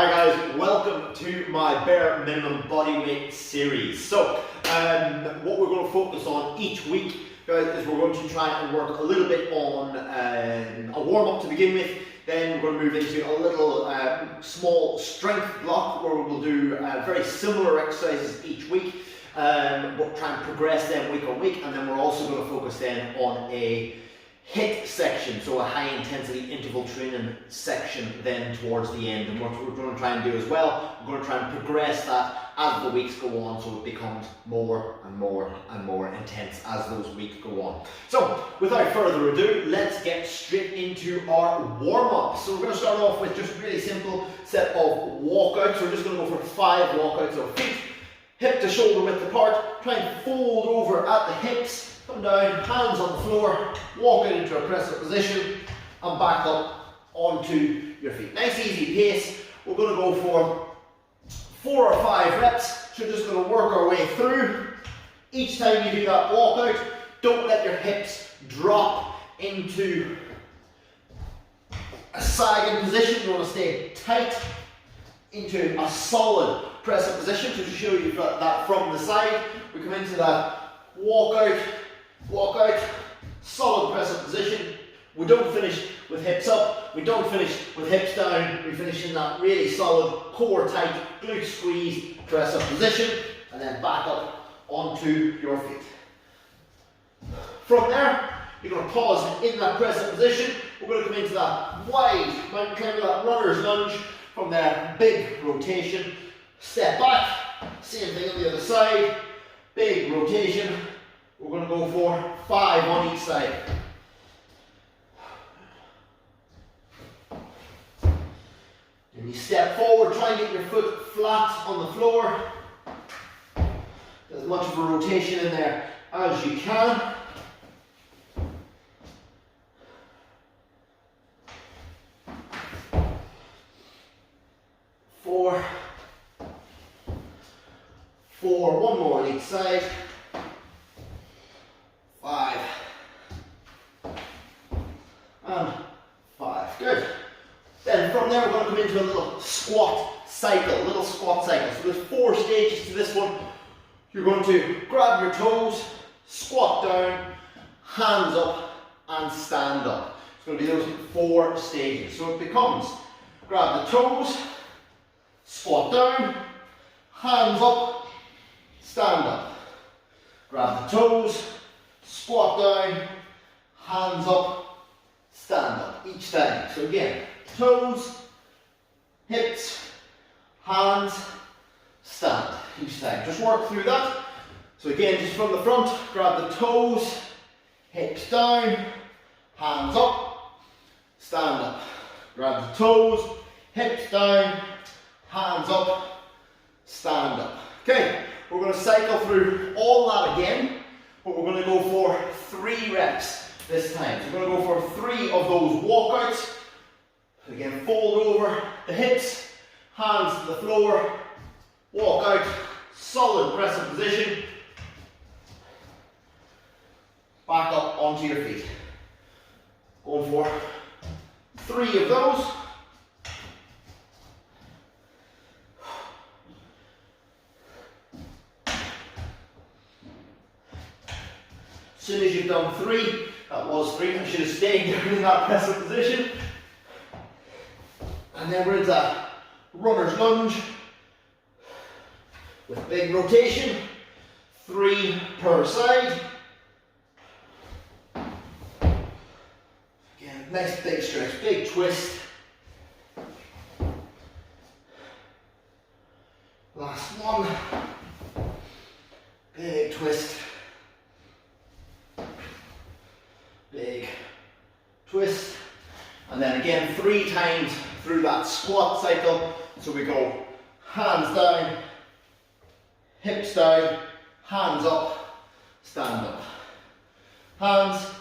Hi guys, welcome to my bare minimum body weight series. So what we're going to focus on each week, guys, is we're going to try and work a little bit on a warm up to begin with. Then we're going to move into a little small strength block where we'll do very similar exercises each week. We'll try and progress them week on week, and then we're also going to focus then on a HIIT section, so a high intensity interval training section then towards the end. And what we're going to try and do as well, we're going to try and progress that as the weeks go on, so it becomes more and more and more intense as those weeks go on. So without further ado, let's get straight into our warm-up. So we're going to start off with just a really simple set of walkouts. So we're just going to go for 5 walkouts of feet, hip to shoulder width apart. Try and fold over at the hips. Come down, hands on the floor, walk out into a press-up position, and back up onto your feet. Nice easy pace. We're going to go for 4 or 5 reps. So we're just going to work our way through. Each time you do that walkout, don't let your hips drop into a sagging position. You want to stay tight into a solid press-up position. So to show you that from the side, we come into that walkout, solid press-up position. We don't finish with hips up, we don't finish with hips down, we finish in that really solid, core tight, glute squeeze press-up position, and then back up onto your feet. From there, you're going to pause in that press-up position. We're going to come into that wide mountain climber, that runner's lunge. From there, big rotation, step back, same thing on the other side, big rotation. We're going to go for 5 on each side. And you step forward, try and get your foot flat on the floor. Get as much of a rotation in there as you can. Four, one more on each side. 5 and 5. Good. Then from there we're going to come into a little squat cycle. So there's 4 stages to this one. You're going to grab your toes, squat down, hands up, and stand up. It's going to be those 4 stages. So it becomes grab the toes, squat down, hands up, stand up. Grab the toes, squat down, hands up, stand up each time. So again, toes, hips, hands, stand each time. Just work through that. So again, just from the front, grab the toes, hips down, hands up, stand up. Grab the toes, hips down, hands up, stand up. Okay, we're going to cycle through all that again. But we're going to go for 3 reps this time. So we're going to go for 3 of those walkouts. Again, fold over the hips, hands to the floor, walk out, solid press-up position. Back up onto your feet. Going for 3 of those. As soon as you've done 3, that was 3, I should have stayed down in that press-up position. And then we're into runner's lunge with big rotation, 3 per side. Again, nice big stretch, big twist. Last one, big twist. Big twist, and then again 3 times through that squat cycle. So we go hands down, hips down, hands up, stand up. Hands,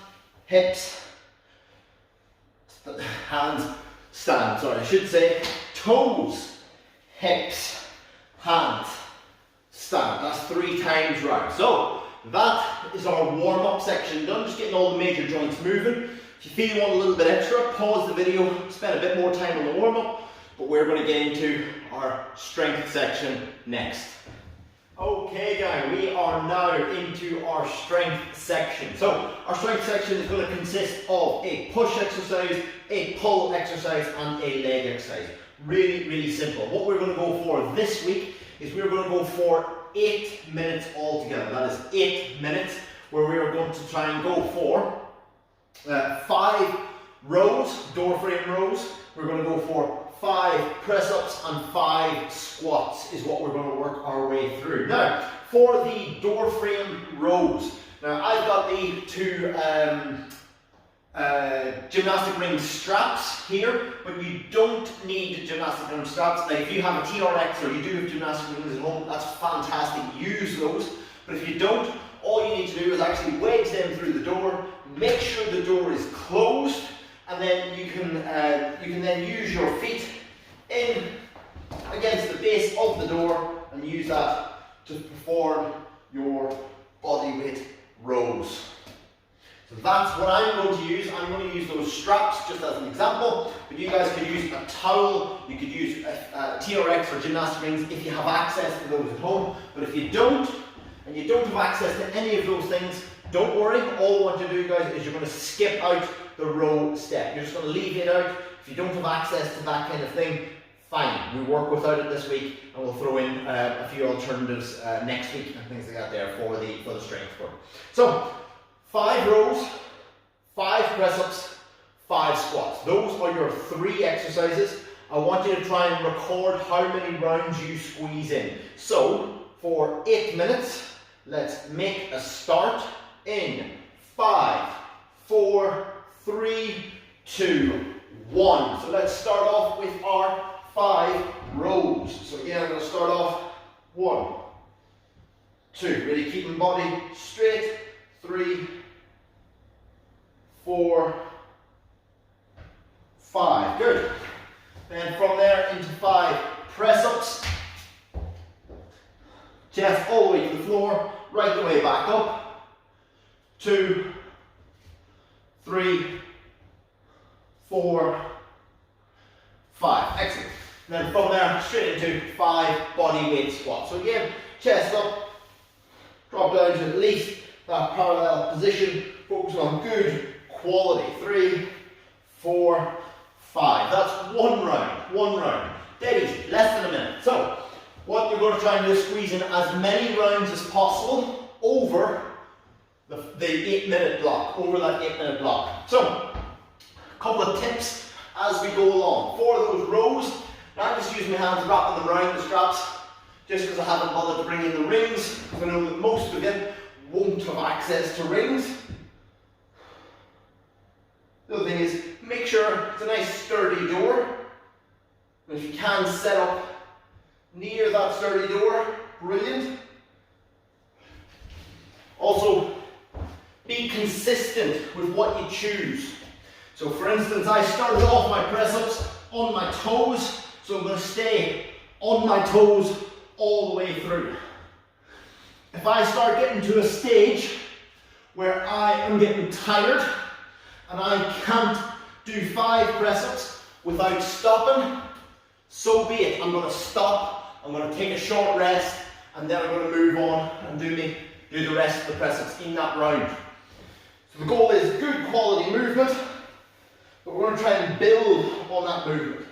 hips, hands, stand. Sorry, I should say toes, hips, hands, stand. That's 3 times round. So that is our warm-up section done, just getting all the major joints moving. If you feel you want a little bit extra, pause the video, spend a bit more time on the warm-up, but we're going to get into our strength section next. Okay guys, we are now into our strength section. So our strength section is going to consist of a push exercise, a pull exercise and a leg exercise. Really, really simple. What we're going to go for this week is we're going to go for 8 minutes altogether. That is 8 minutes where we are going to try and go for 5 rows, door frame rows. We're going to go for 5 press-ups and 5 squats is what we're going to work our way through. Now, for the door frame rows, now I've got the 2 gymnastic ring straps here, but you don't need gymnastic ring straps. Like if you have a TRX or you do have gymnastic rings at home, that's fantastic, use those. But if you don't, all you need to do is actually wedge them through the door, make sure the door is closed, and then you can then use your feet in against the base of the door and use that to perform your body weight rows. So that's what I'm going to use. I'm going to use those straps just as an example, but you guys could use a towel, you could use a TRX or gymnastic rings if you have access to those at home. But if you don't, and you don't have access to any of those things, don't worry. All I want you to do, guys, is you're going to skip out the row step. You're just going to leave it out. If you don't have access to that kind of thing, fine. We work without it this week, and we'll throw in a few alternatives next week and things like that there for the strength work. So 5 rows, 5 press-ups, 5 squats. Those are your 3 exercises. I want you to try and record how many rounds you squeeze in. So for 8 minutes, let's make a start in 5, 4, 3, 2, 1. So let's start off with our 5 rows. So again, I'm going to start off 1, 2. Really keeping body straight. 3, 4, 5. Good. Then from there into 5 press-ups. Chest all the way to the floor, right the way back up. 2, 3, 4, 5. Excellent. And then from there, straight into 5 body weight squats. So again, chest up, drop down to at least that parallel position, focus on good quality. 3, 4, 5. That's 1 round. Dead easy, less than a minute. So what you're going to try and do is squeeze in as many rounds as possible over the 8 minute block, over that 8 minute block. So, a couple of tips as we go along. For those rows, I'm just using my hands, wrapping them around the straps, just because I haven't bothered to bring in the rings, because I know that most of you won't have access to rings. The other thing is, make sure it's a nice sturdy door. And if you can set up near that sturdy door, brilliant. Also, be consistent with what you choose. So for instance, I started off my press-ups on my toes, so I'm going to stay on my toes all the way through. If I start getting to a stage where I am getting tired and I can't do 5 press-ups without stopping, so be it. I'm going to stop. I'm going to take a short rest, and then I'm going to move on and do the rest of the press-ups in that round. So the goal is good quality movement, but we're going to try and build on that movement.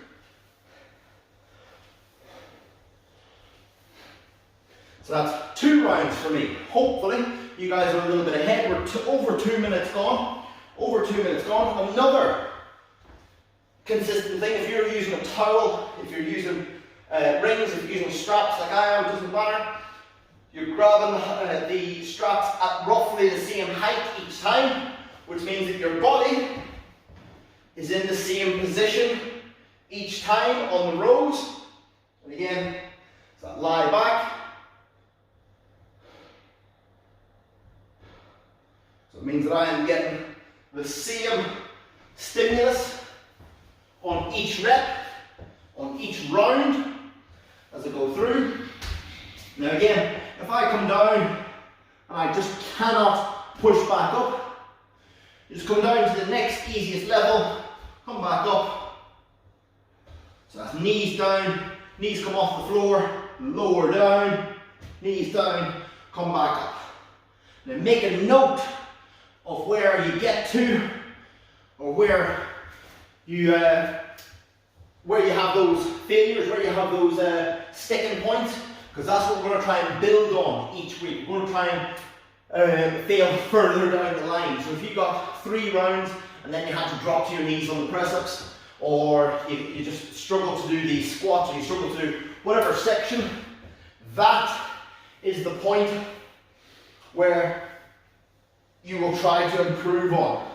So that's 2 rounds for me. Hopefully, you guys are a little bit ahead. We're over 2 minutes gone. Over 2 minutes gone. Another consistent thing, if you're using a towel, if you're using rings, if you're using straps like I am, it doesn't matter. You're grabbing the straps at roughly the same height each time, which means that your body is in the same position each time on the rows. And again, so that lie back. So it means that I am getting the same stimulus on each rep, on each round as I go through. Now again, if I come down and I just cannot push back up, you just come down to the next easiest level, come back up. So that's knees down, knees come off the floor, lower down, knees down, come back up. Now make a note of where you get to, or where you have those failures, where you have those sticking points, because that's what we're going to try and build on each week. We're going to try and fail further down the line. So if you got 3 rounds and then you had to drop to your knees on the press-ups, or you just struggle to do the squats, or you struggle to do whatever section, that is the point where you will try to improve on.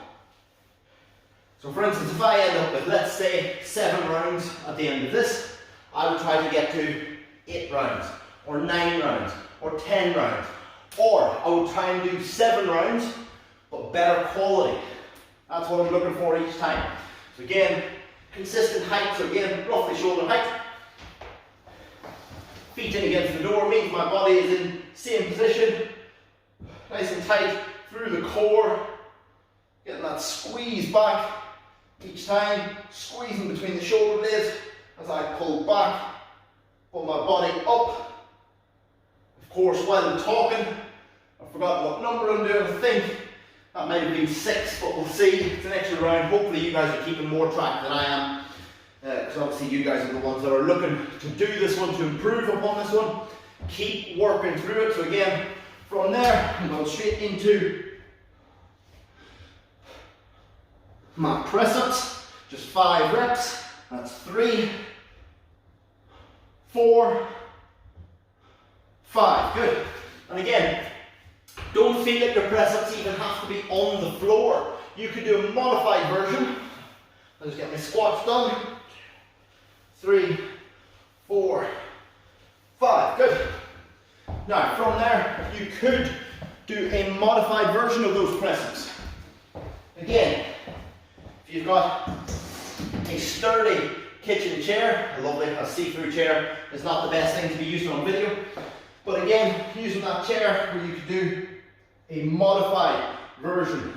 So for instance, if I end up with, let's say, 7 rounds at the end of this, I would try to get to 8 rounds, or 9 rounds, or 10 rounds. Or I would try and do 7 rounds, but better quality. That's what I'm looking for each time. So again, consistent height, so again, roughly shoulder height. Feet in against the door, means my body is in same position. Nice and tight through the core. Getting that squeeze back each time. Squeezing between the shoulder blades as I pull back. Pull my body up. Of course, while I'm talking, I've forgotten what number I'm doing. I think that might have been 6, but we'll see. It's an extra round. Hopefully you guys are keeping more track than I am. Because obviously you guys are the ones that are looking to do this one, to improve upon this one. Keep working through it. So again, from there, I'm going straight into my press-ups. Just 5 reps. That's 3, 4, 5. Good. And again, don't feel that your press-ups even have to be on the floor. You could do a modified version. I'll just get my squats done. 3, 4, 5. Good. Now, from there, you could do a modified version of those press-ups. Again, if you've got a sturdy kitchen chair, a lovely see-through chair is not the best thing to be used on video, but again, using that chair where you could do a modified version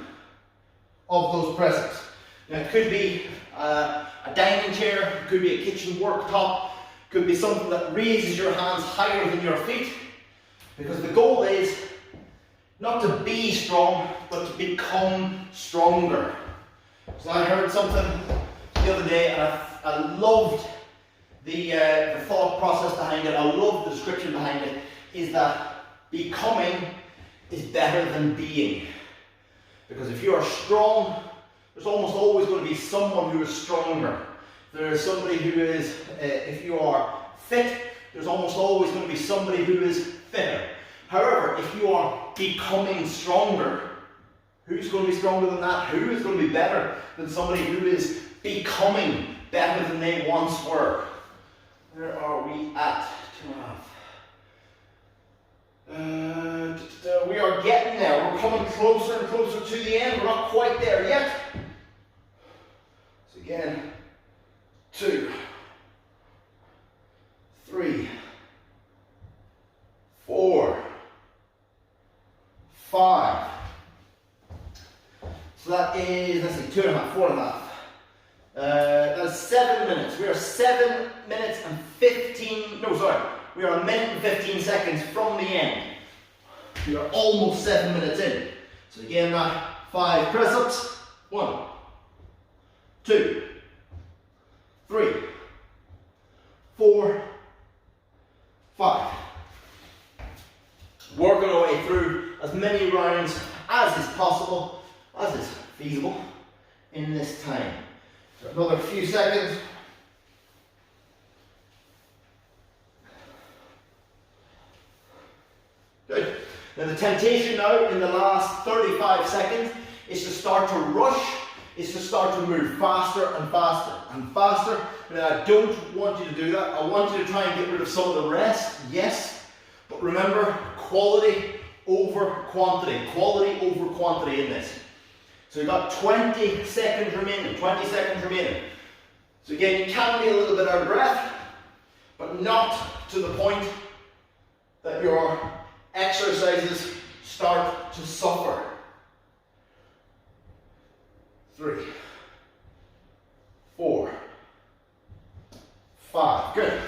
of those press-ups. Now, it could be a dining chair, it could be a kitchen worktop, it could be something that raises your hands higher than your feet, because the goal is not to be strong, but to become stronger. So I heard something the other day, and I loved the thought process behind it. I love the description behind it, is that becoming is better than being. Because if you are strong, there's almost always going to be someone who is stronger. There's somebody who is, if you are fit, there's almost always going to be somebody who is fitter. However, if you are becoming stronger, who's going to be stronger than that? Who is going to be better than somebody who is becoming better than they once were? Where are we at? 2.5. We are getting there. We're coming closer and closer to the end. We're not quite there yet. So again, 2, 3, 4, 5. So that is, let's see, 2.5, 4.5. That's 7 minutes. We are 7 minutes and 15, no, sorry. We are 1 minute and 15 seconds from the end. We are almost 7 minutes in. So again, 5 press-ups. 1, 2, 3, 4, 5. Working our way through as many rounds as is possible, as is feasible in this time. So another few seconds. Good. Now the temptation now in the last 35 seconds is to start to rush, is to start to move faster and faster and faster. Now I don't want you to do that. I want you to try and get rid of some of the rest, yes, but remember, quality over quantity. Quality over quantity in this. So you've got 20 seconds remaining, 20 seconds remaining. So again, you can be a little bit out of breath, but not to the point that your exercises start to suffer. 3, 4, 5. Good.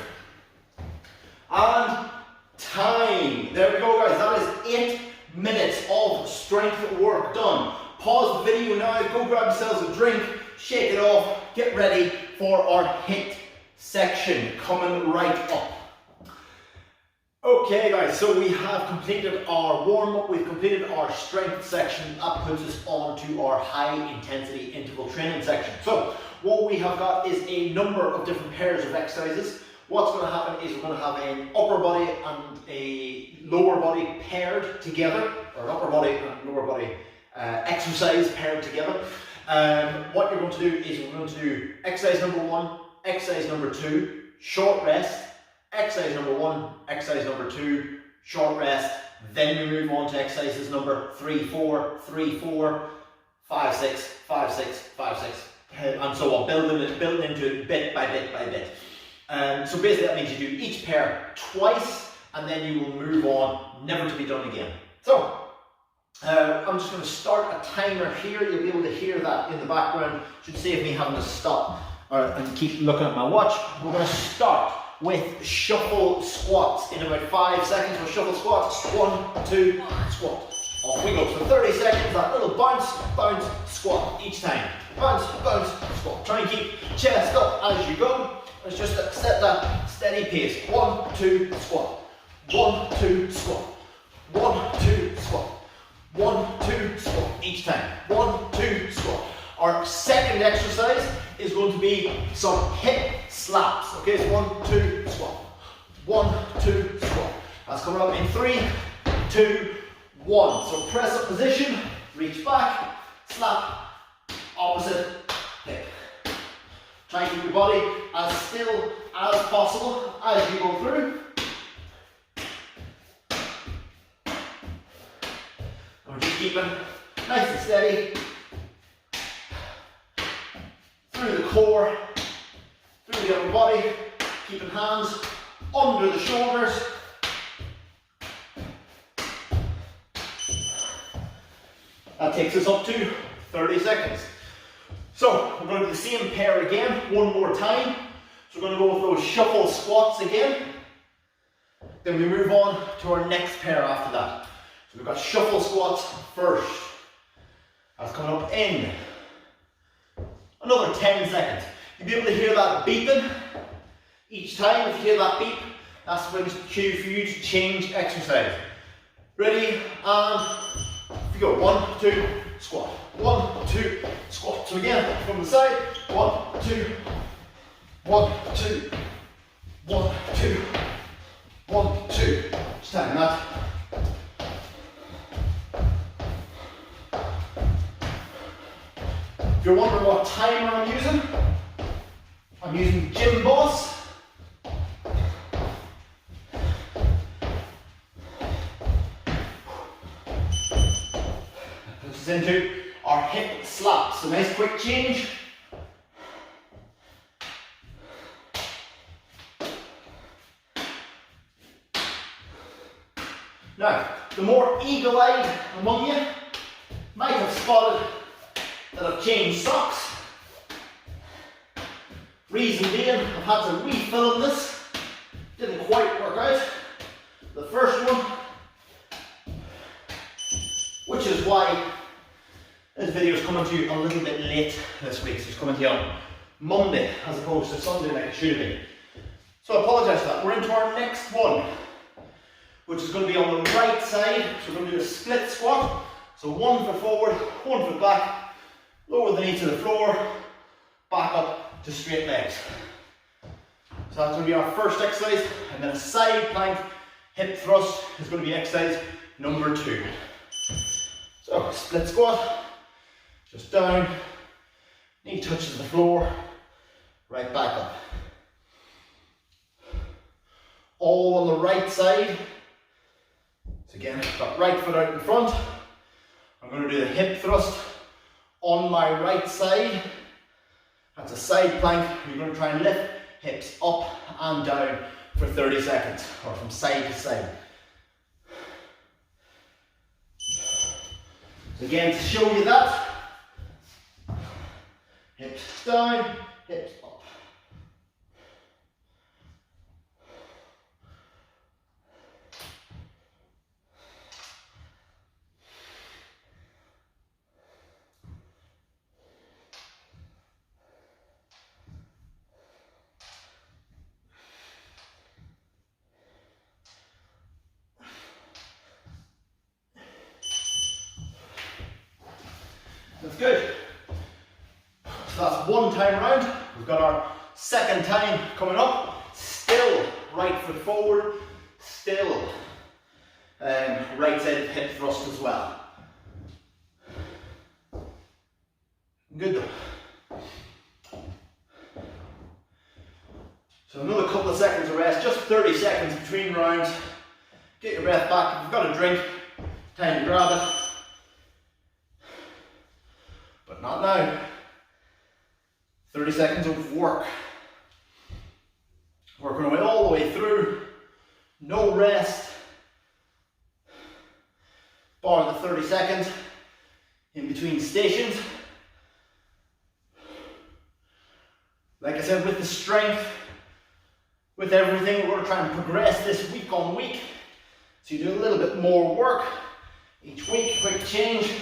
And time. There we go, guys. That is 8 minutes of strength work done. Pause the video now, go grab yourselves a drink, shake it off, get ready for our HIIT section coming right up. Okay guys, so we have completed our warm-up, we've completed our strength section. That puts us on to our high intensity interval training section. So what we have got is a number of different pairs of exercises. What's going to happen is we're going to have an upper body and a lower body paired together, or an upper body and lower body exercise paired together. What you're going to do is we're going to do exercise number 1, exercise number 2, short rest, exercise number 1, exercise number 2, short rest, then we move on to exercises number 3, 4, 3, 4, 5, 6, 5, 6, 5, 6, and so on, building into it bit by bit by bit. So basically that means you do each pair twice and then you will move on, never to be done again. So I'm just going to start a timer here. You'll be able to hear that in the background. Should save me having to stop and keep looking at my watch. We're going to start with shuffle squats. In about 5 seconds we'll shuffle squats. 1, 2, squat. Off we go. So 30 seconds, that little bounce, bounce, squat each time. Bounce, bounce, squat. Try and keep chest up as you go. Let's just set that steady pace. 1, 2, squat. 1, 2, squat. 1, 2, squat. 1, 2, squat each time. 1, 2, squat. Our second exercise is going to be some hip slaps. Okay, so 1, 2, squat. 1, 2, squat. That's coming up in 3, 2, 1. So press up position, reach back, slap, opposite hip. Try and keep your body as still as possible as you go through. And we're just keeping nice and steady through the core, through the upper body, keeping hands under the shoulders. That takes us up to 30 seconds. So we're going to do the same pair again, one more time. So we're going to go with those shuffle squats again. Then we move on to our next pair after that. So we've got shuffle squats first. That's coming up in another 10 seconds. You'll be able to hear that beeping each time. If you hear that beep, that's when it's cue for you to change exercise. Ready, and off you go. 1, 2, squat. 1, 2, squat. So again, from the side. 1, 2, 1, 2, 1, 2, 1, 2. Just time that. If you're wondering what timer I'm using Gym Boss. This is into our hip slaps. A nice quick change. Now, the more eagle-eyed among you might have spotted that I've changed socks. Reason being, I've had to refilm this. Didn't quite work out. The first one, which is why this video is coming to you a little bit late this week. So it's coming to you on Monday as opposed to Sunday like it should have been. So I apologise for that. We're into our next one, which is going to be on the right side. So we're going to do a split squat. So 1 foot forward, 1 foot back, lower the knee to the floor, back up to straight legs. So that's going to be our first exercise, and then a side plank hip thrust is going to be exercise number 2. So split squat, just down, knee touches the floor, right back up. All on the right side. So again, I've got right foot out in front. I'm going to do the hip thrust on my right side. That's a side plank. You're going to try and lift hips up and down for 30 seconds, or from side to side. So again, to show you that, hips down, hips up. good. So that's one time round. We've got our second time coming up. Still right foot forward, still right sided hip thrust as well. Good though. So another couple of seconds of rest, just 30 seconds between rounds. Get your breath back. If you've got a drink, time to grab it. But not now. 30 seconds of work. Working our way all the way through. No rest. Bar the 30 seconds in between stations. Like I said, with the strength, with everything, we're going to try and progress this week on week. So you do a little bit more work each week, quick change.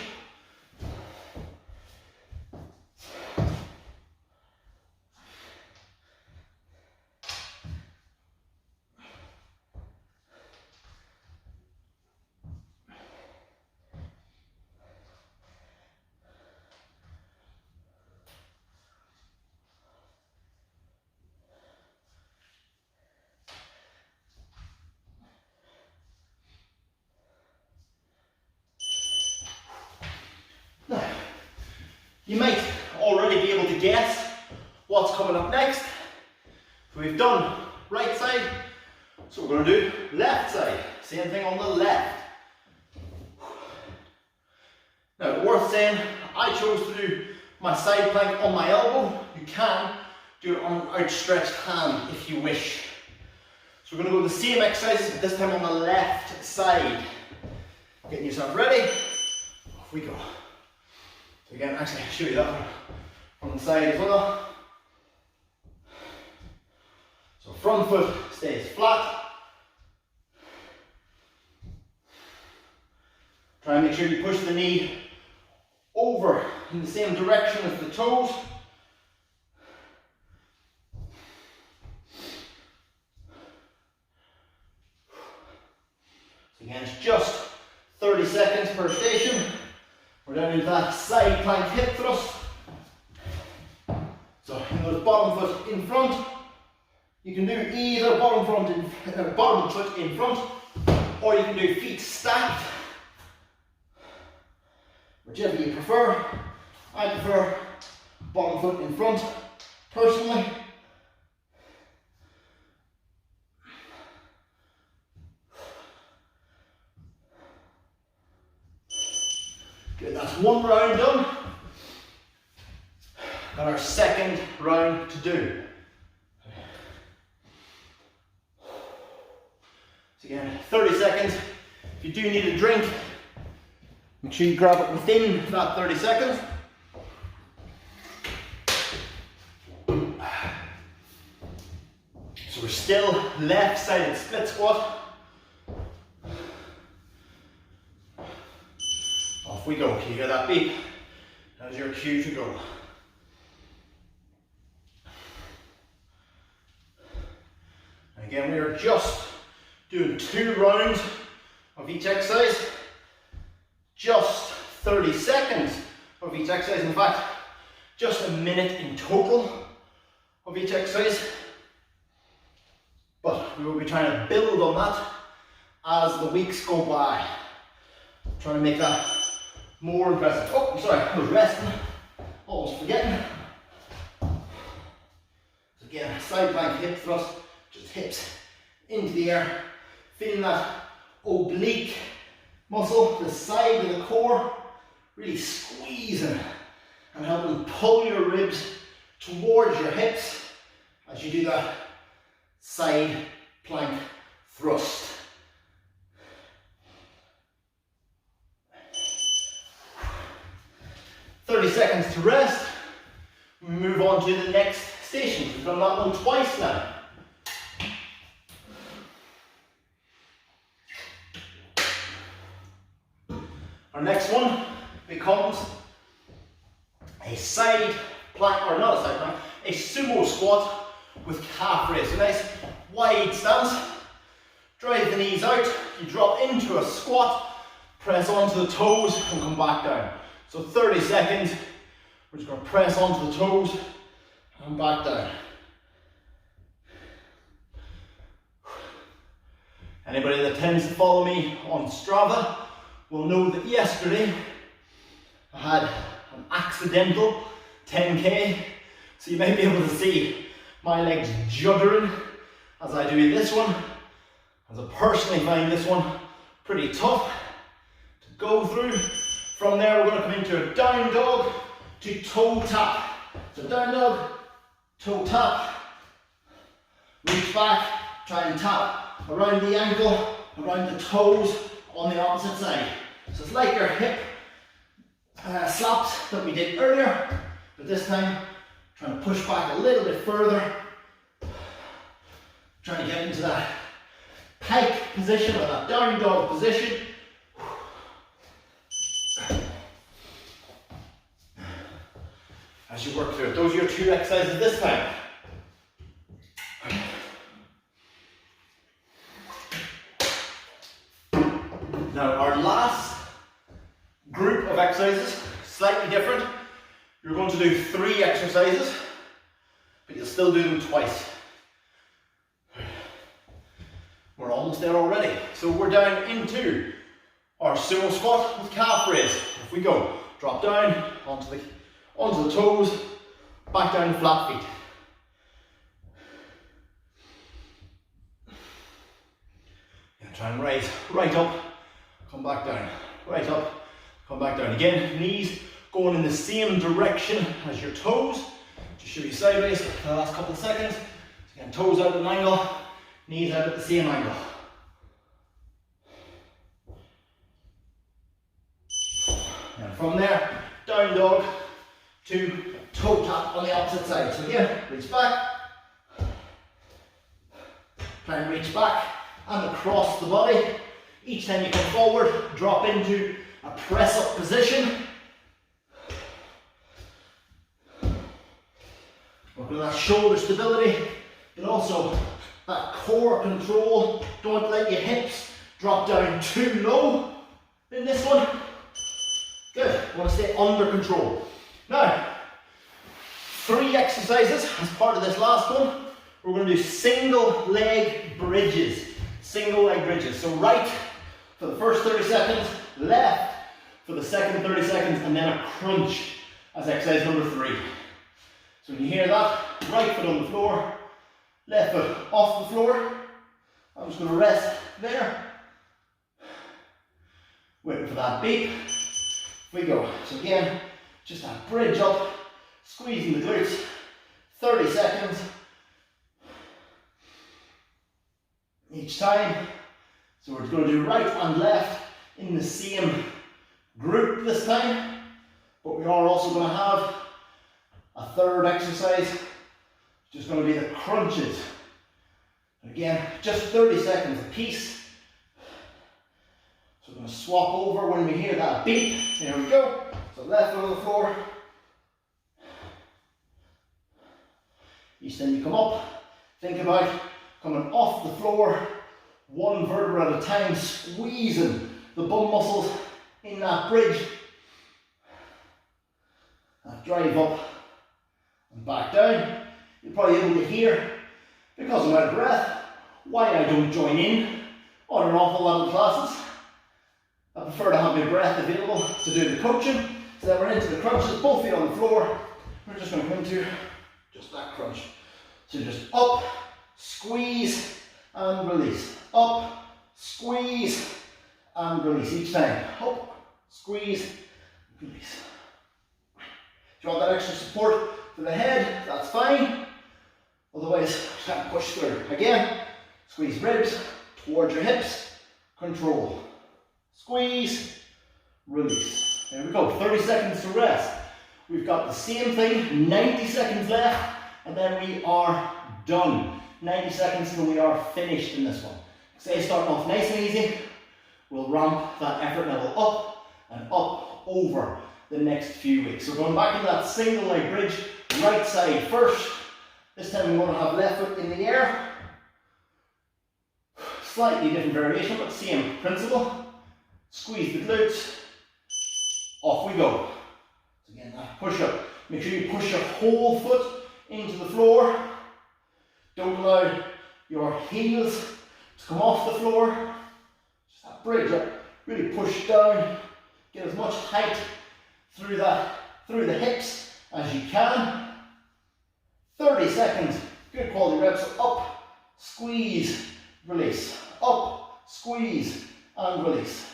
Now, you might already be able to guess what's coming up next. So we've done right side, so we're going to do left side. Same thing on the left. Now, worth saying, I chose to do my side plank on my elbow. You can do it on an outstretched hand if you wish. So we're going to go the same exercise, but this time on the left side. Getting yourself ready. Off we go. So again, actually, I'll show you that from the side as well. So front foot stays flat. Try and make sure you push the knee over in the same direction as the toes. So again, it's just 30 seconds per station. We're down into that side plank hip thrust. So in those bottom foot in front, you can do either bottom foot in front, or you can do feet stacked. Whichever you prefer. I prefer bottom foot in front, personally. Good, that's one round done. Got our second round to do. So again, 30 seconds. If you do need a drink, make sure you grab it within that 30 seconds. So we're still left-sided split squat. Off we go. Can you hear that beep? That's your cue to go. And again, we are just doing 2 rounds of each exercise. Just 30 seconds of each exercise. In fact, just a minute in total of each exercise. But we will be trying to build on that as the weeks go by. Trying to make that more impressive. Oh, I'm sorry, I was resting. Almost forgetting. So again, side plank hip thrust, just hips into the air. Feeling that oblique muscle, the side of the core, really squeezing and helping pull your ribs towards your hips as you do that side plank thrust. "30 seconds to rest. We move on to the next station. We've done that one twice now. Our next one becomes a side plank, or not a side plank, a sumo squat with calf raise. A nice wide stance. Drive the knees out. You drop into a squat, press onto the toes and come back down. So 30 seconds, we're just going to press onto the toes and back down. Anybody that tends to follow me on Strava will know that yesterday I had an accidental 10K, so you may be able to see my legs juddering as I do this one, as I personally find this one pretty tough to go through. From there, we're going to come into a down dog to toe tap. So down dog, toe tap, reach back, try and tap around the ankle, around the toes on the opposite side. So it's like your hip slaps that we did earlier, but this time trying to push back a little bit further, trying to get into that pike position or that down dog position. As you work through it, those are your 2 exercises this time. Now our last group of exercises, slightly different. You're going to do 3 exercises, but you'll still do them twice. We're almost there already. So we're down into our sumo squat with calf raise. If we go, drop down onto the toes, back down to flat feet. And try and raise right up, come back down, right up, come back down. Again, knees going in the same direction as your toes. Just show you sideways for the last couple of seconds. So again, toes out at an angle, knees out at the same angle. And from there, down dog to toe tap on the opposite side. So again, reach back, try and reach back and across the body. Each time you come forward, drop into a press up position. Work on that shoulder stability, but also that core control. Don't let your hips drop down too low in this one. Good, you want to stay under control. Now, 3 exercises as part of this last one. We're going to do single leg bridges. Single leg bridges. So right for the first 30 seconds, left for the second 30 seconds, and then a crunch as exercise number 3. So when you hear that, right foot on the floor, left foot off the floor. I'm just going to rest there. Waiting for that beep. We go. So again, just that bridge up, squeezing the glutes, 30 seconds each time. So we're going to do right and left in the same group this time, but we are also going to have a third exercise, which is going to be the crunches. Again, just 30 seconds a piece. So we're going to swap over when we hear that beep. There we go. So left foot on the floor. Each time you come up, think about coming off the floor, 1 vertebra at a time, squeezing the bum muscles in that bridge. That drive up and back down. You're probably able to hear, because I'm out of breath, why I don't join in on an awful lot of classes. I prefer to have my breath available to do the coaching. So then we're into the crunches, both feet on the floor. We're just going to come into just that crunch. So just up, squeeze, and release. Up, squeeze, and release each time. Up, squeeze, release. If you want that extra support for the head, that's fine. Otherwise, just have to push through. Again, squeeze ribs towards your hips. Control. Squeeze, release. There we go, 30 seconds to rest. We've got the same thing, 90 seconds left, and then we are done. 90 seconds till we are finished in this one. Say starting off nice and easy, we'll ramp that effort level up and up over the next few weeks. So going back to that single leg bridge, right side first. This time we want to have left foot in the air. Slightly different variation, but same principle. Squeeze the glutes. Off we go. So again, that push up. Make sure you push your whole foot into the floor. Don't allow your heels to come off the floor. Just that bridge up. Really push down. Get as much height through the hips as you can. 30 seconds. Good quality reps. Up, squeeze, release. Up, squeeze, and release.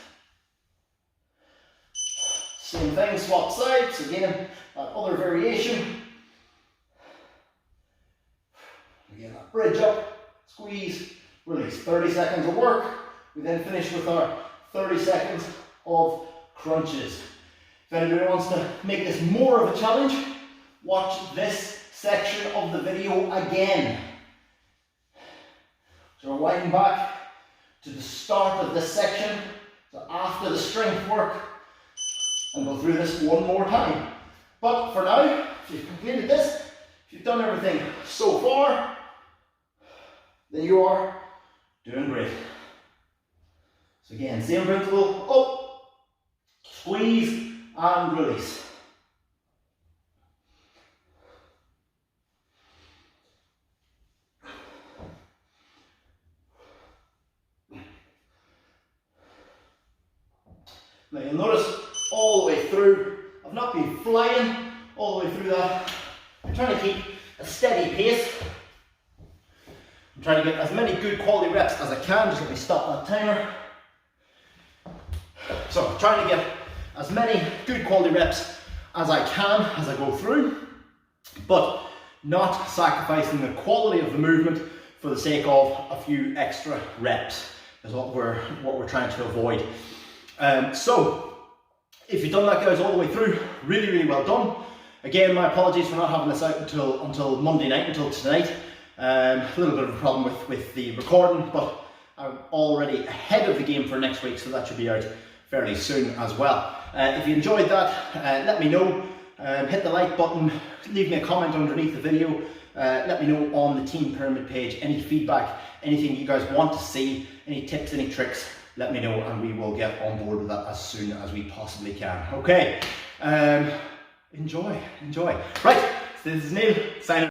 Same thing, swap sides. Again, that other variation. Again, that bridge up, squeeze, release. 30 seconds of work. We then finish with our 30 seconds of crunches. If anybody wants to make this more of a challenge, watch this section of the video again. So we're winding back to the start of this section, so after the strength work, and go through this one more time. But for now, if you've completed this, if you've done everything so far, then you are doing great. So again, same principle, up, squeeze, and release. Now you'll notice all the way through, I've not been flying all the way through that. I'm trying to keep a steady pace. I'm trying to get as many good quality reps as I can. Just let me stop that timer. So I'm trying to get as many good quality reps as I can as I go through, but not sacrificing the quality of the movement for the sake of a few extra reps is what we're trying to avoid. So if you've done that, guys, all the way through, really, really well done. Again, my apologies for not having this out until Monday night, until tonight. A little bit of a problem with the recording, but I'm already ahead of the game for next week, so that should be out fairly soon as well. If you enjoyed that, let me know. Hit the like button, leave me a comment underneath the video. Let me know on the Team Pyramid page any feedback, anything you guys want to see, any tips, any tricks. Let me know and we will get on board with that as soon as we possibly can. Okay, enjoy. Right, so this is Neil, signing